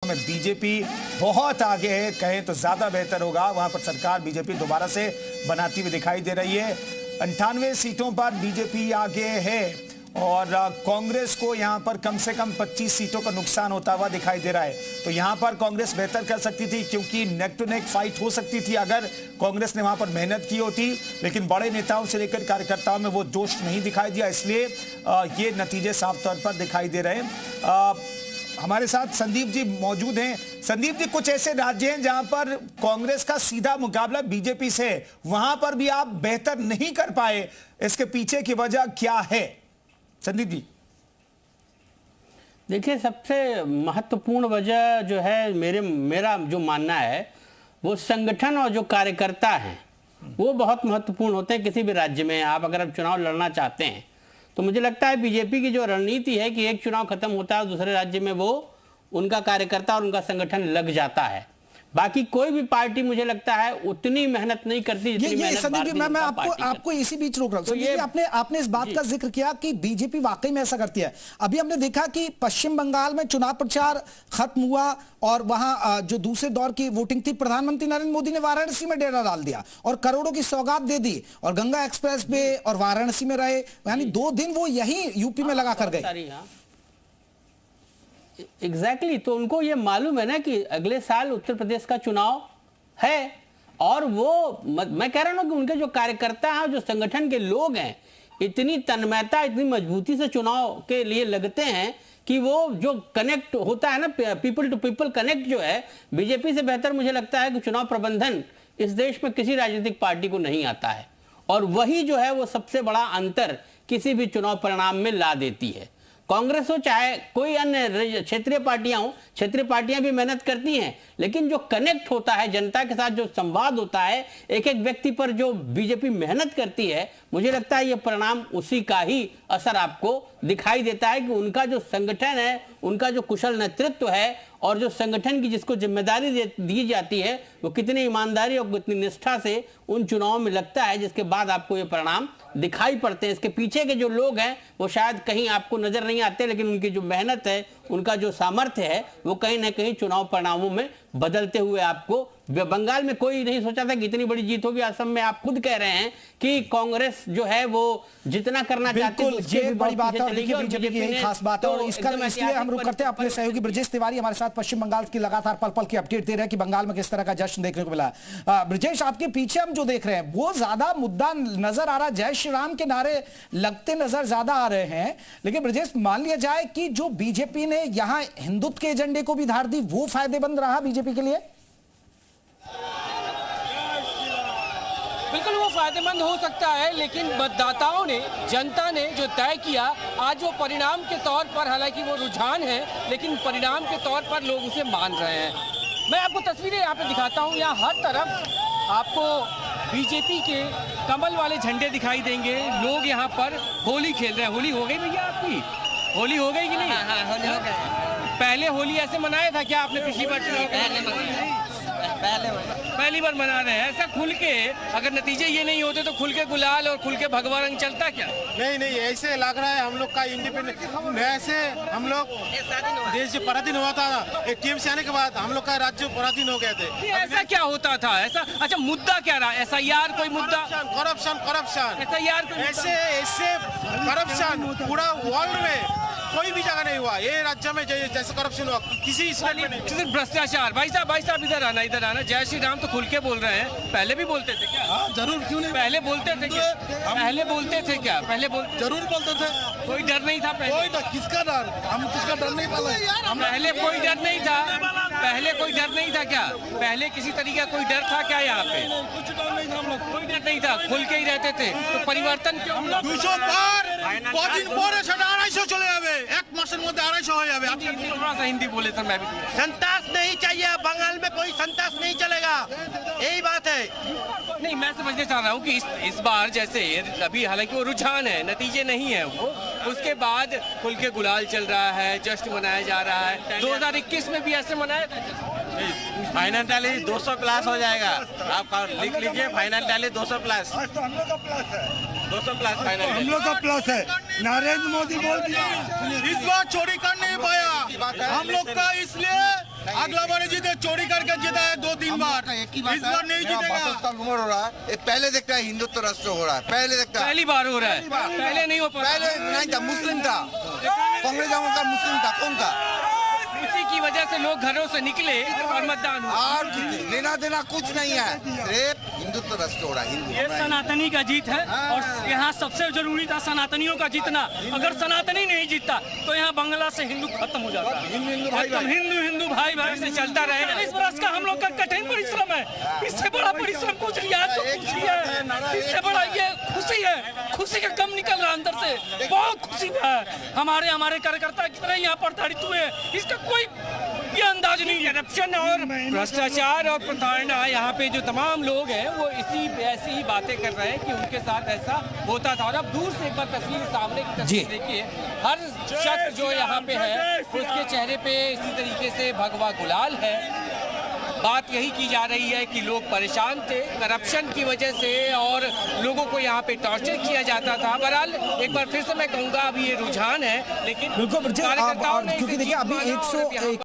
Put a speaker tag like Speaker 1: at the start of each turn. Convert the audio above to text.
Speaker 1: में बीजेपी बहुत आगे है, कहें तो ज्यादा बेहतर होगा। वहां पर सरकार बीजेपी दोबारा से बनाती हुई दिखाई दे रही है। 98 सीटों पर बीजेपी आगे है और कांग्रेस को यहां पर कम से कम 25 सीटों का नुकसान होता हुआ दिखाई दे रहा है। तो यहां पर कांग्रेस बेहतर कर सकती थी, क्योंकि नेक टू नेक फाइट हो सकती थी अगर कांग्रेस ने वहां पर मेहनत की होती। लेकिन बड़े नेताओं से लेकर कार्यकर्ताओं में वो जोश नहीं दिखाई दिया, इसलिए ये नतीजे साफ तौर पर दिखाई दे रहे हैं। हमारे साथ संदीप जी मौजूद हैं। संदीप जी, कुछ ऐसे राज्य हैं जहां पर कांग्रेस का सीधा मुकाबला बीजेपी से, वहां पर भी आप बेहतर नहीं कर पाए, इसके पीछे की वजह क्या है? संदीप जी।
Speaker 2: देखिए, सबसे महत्वपूर्ण वजह जो है मेरा जो मानना है, वो संगठन और जो कार्यकर्ता हैं वो बहुत महत्वपूर्ण होते हैं। किसी भी राज्य में आप चुनाव लड़ना चाहते हैं तो मुझे लगता है बीजेपी की जो रणनीति है कि एक चुनाव खत्म होता है और दूसरे राज्य में वो उनका कार्यकर्ता और उनका संगठन लग जाता है। बाकी कोई भी पार्टी मुझे लगता है उतनी मेहनत नहीं करती जितनी मेहनत भारतीय जनता पार्टी करती है।
Speaker 3: आपको इसी बीच रोक रहा हूं। तो आपने इस बात का जिक्र किया कि बीजेपी वाकई में ऐसा करती है। अभी हमने देखा कि पश्चिम बंगाल में चुनाव प्रचार खत्म हुआ और वहां जो दूसरे दौर की वोटिंग थी, प्रधानमंत्री नरेंद्र मोदी ने वाराणसी में डेरा डाल दिया और करोड़ों की सौगात दे दी और गंगा एक्सप्रेस पे और वाराणसी में रहे, यानी 2 दिन वो यही यूपी में लगा कर गए।
Speaker 2: एग्जैक्टली तो उनको ये मालूम है ना कि अगले साल उत्तर प्रदेश का चुनाव है और वो मैं कह रहा हूं कि उनके जो कार्यकर्ता हैं, जो संगठन के लोग हैं, इतनी तन्मयता, इतनी मजबूती से चुनाव के लिए लगते हैं कि वो जो कनेक्ट होता है ना, पीपल टू पीपल कनेक्ट जो है, बीजेपी से बेहतर मुझे लगता है कि चुनाव प्रबंधन इस देश में किसी राजनीतिक पार्टी को नहीं आता है। और वही जो है वो सबसे बड़ा अंतर किसी भी चुनाव परिणाम में ला देती है। कांग्रेस हो चाहे कोई अन्य क्षेत्रीय पार्टियां हो, क्षेत्रीय पार्टियां भी मेहनत करती हैं, लेकिन जो कनेक्ट होता है जनता के साथ, जो संवाद होता है एक एक व्यक्ति पर, जो बीजेपी मेहनत करती है, मुझे लगता है ये परिणाम उसी का ही असर आपको दिखाई देता है कि उनका जो संगठन है, उनका जो कुशल नेतृत्व है और जो संगठन की जिसको जिम्मेदारी दी जाती है, वो कितनी ईमानदारी और कितनी निष्ठा से उन चुनावों में लगता है, जिसके बाद आपको ये परिणाम दिखाई पड़ते हैं। इसके पीछे के जो लोग हैं वो शायद कहीं आपको नजर नहीं आते, लेकिन उनकी जो मेहनत है, उनका जो सामर्थ्य है, वो कहीं ना कहीं चुनाव परिणामों में बदलते हुए आपको। बंगाल में कोई नहीं सोचा था कि इतनी बड़ी जीत होगी। असम में आप खुद कह रहे हैं कि कांग्रेस जो है वो जितना करना चाहती है,
Speaker 3: ये बड़ी बात है। बीजेपी की यही खास बात है और इसलिए हम रुक करते हैं। अपने सहयोगी ब्रजेश तिवारी हमारे साथ पश्चिम बंगाल की लगातार पल पल की अपडेट दे रहे हैं कि बंगाल में किस तरह का जश्न देखने को मिला। ब्रजेश, आपके पीछे हम जो देख रहे हैं वो ज्यादा मुद्दा नजर आ रहा है, जय श्री राम के नारे लगते नजर ज्यादा आ रहे हैं। लेकिन ब्रजेश, मान लिया जाए कि जो बीजेपी ने यहां हिंदुत्व के एजेंडे को भी धार दी, वो फायदेमंद रहा बीजेपी के लिए?
Speaker 4: बिल्कुल वो फायदेमंद हो सकता है, लेकिन मतदाताओं ने, जनता ने जो तय किया, आज वो परिणाम के तौर पर, हालांकि वो रुझान है, लेकिन परिणाम के तौर पर लोग उसे मान रहे हैं। मैं आपको तस्वीरें यहाँ पे दिखाता हूँ। यहाँ हर तरफ आपको बीजेपी के कमल वाले झंडे दिखाई देंगे। लोग यहाँ पर होली खेल रहे हैं। होली हो गई भैया आपकी? होली हो गई कि नहीं?
Speaker 5: हाँ, होली हो गई।
Speaker 4: पहले होली ऐसे मनाया था क्या आपने? पिछली बार पहली बार मना रहे हैं ऐसा खुल के? अगर नतीजे ये नहीं होते तो खुल के गुलाल और खुल के भगवा रंग चलता क्या?
Speaker 6: नहीं, ऐसे लग रहा है हम लोग का इंडिपेंडेंट, ऐसे हम लोग देश जो पराधीन हुआ था, एक टीम से आने के बाद हम लोग का राज्य पराधीन हो गए थे।
Speaker 4: ऐसा क्या होता था? ऐसा अच्छा, मुद्दा क्या रहा? SIR कोई मुद्दा?
Speaker 6: करप्शन
Speaker 4: SIR
Speaker 6: ऐसे करप्शन पूरा वर्ल्ड में कोई भी जगह नहीं हुआ। ये राज्य में जैसे करप्शन हुआ किसी स्टेट में नहीं।
Speaker 4: सिर्फ भ्रष्टाचार। भाई साहब इधर आना। जय श्री राम तो खुल के बोल रहे हैं, पहले भी बोलते थे क्या?
Speaker 6: हाँ, जरूर, क्यों नहीं?
Speaker 4: पहले बोलते थे क्या? पहले बोलते थे क्या?
Speaker 6: जरूर बोलते थे।
Speaker 4: कोई डर नहीं था पहले?
Speaker 6: कोई किसका डर? हम किसका डर नहीं पाले।
Speaker 4: पहले कोई डर नहीं था? पहले कोई डर नहीं था क्या? पहले किसी तरीके का कोई डर था क्या यहाँ पे?
Speaker 6: कुछ डर नहीं था। हम लोग
Speaker 4: कोई डर नहीं था, खुल के ही रहते थे। तो परिवर्तन क्यों?
Speaker 6: 200 पार কদিন পরে সেটা 250 চলে যাবে, এক মাসের মধ্যে 250 হয়ে যাবে।
Speaker 4: आप थोड़ा सा हिंदी बोले सर, मैं भी।
Speaker 5: संतास नहीं चाहिए बंगाल में, कोई संतास नहीं चलेगा, यही बात है।
Speaker 4: नहीं, मैं समझना चाह रहा हूँ कि इस बार जैसे अभी हालांकि वो रुझान है, नतीजे नहीं है वो, उसके बाद खुल के गुलाल चल रहा है, जश्न मनाया जा रहा है। 2021 में भी ऐसे मनाया था।
Speaker 5: फाइनल टैली 200 प्लस हो जाएगा। आप लिख लीजिए, फाइनल टैली 200 प्लस।
Speaker 6: तो हम लोग का प्लस है,
Speaker 5: 200 प्लस फाइनल।
Speaker 6: हम लोग का प्लस है। नरेंद्र मोदी बोल दिया इस बार चोरी कर नहीं पाया हम लोग का, इसलिए अगला बार जीते, चोरी करके जीता है 2-3 बार, इस बार नहीं जीतेगा।
Speaker 7: 62 साल उम्र हो रहा है, ये पहले देखता है हिंदुत्व राष्ट्र हो रहा है, पहले देखता है।
Speaker 4: पहली बार हो रहा है, पहले नहीं हो पाया।
Speaker 7: पहले नहीं था, मुस्लिम था, कांग्रेस का मुस्लिम था, कौन था?
Speaker 4: इसी की वजह से लोग घरों से निकले और मतदान हुआ।
Speaker 7: और लेना देना कुछ नहीं है, सिर्फ हिंदुत्व राष्ट्र हो रहा है।
Speaker 8: ये सनातनी का जीत है और यहाँ सबसे जरूरी था सनातनियों का जीतना। अगर सनातनी नहीं जीतता तो यहाँ बांग्ला से हिंदू खत्म हो जाता। हिंदू भाई भाई से चलता रहेगा। 40 वर्ष का हम लोग का कठिन परिश्रम है, इससे बड़ा परिश्रम कुछ नहीं है, तो कुछ नहीं है। इससे बड़ा ये खुशी है, खुशी का कम निकल रहा अंदर से, बहुत खुशी है। हमारे कार्यकर्ता कितने यहाँ प्रताड़ित हुए, इसका कोई ये अंदाज नहीं है।
Speaker 4: करप्शन और भ्रष्टाचार और प्रताड़ना, यहाँ पे जो तमाम लोग हैं वो ऐसी ही बातें कर रहे हैं कि उनके साथ ऐसा होता था। और अब दूर से एक बार तस्वीर सामने की तस्वीर देखिए, हर शख्स जो यहाँ पे है उसके चेहरे पे इसी तरीके से भगवा गुलाल है। बात यही की जा रही है कि लोग परेशान थे करप्शन की वजह से और लोगों को यहाँ पे टॉर्चर किया जाता था। बहरहाल एक बार फिर से मैं कहूँगा अभी ये रुझान है, लेकिन
Speaker 3: बिल्कुल
Speaker 4: कार्यकर्ताओं ने
Speaker 3: क्योंकि देखिए अभी 101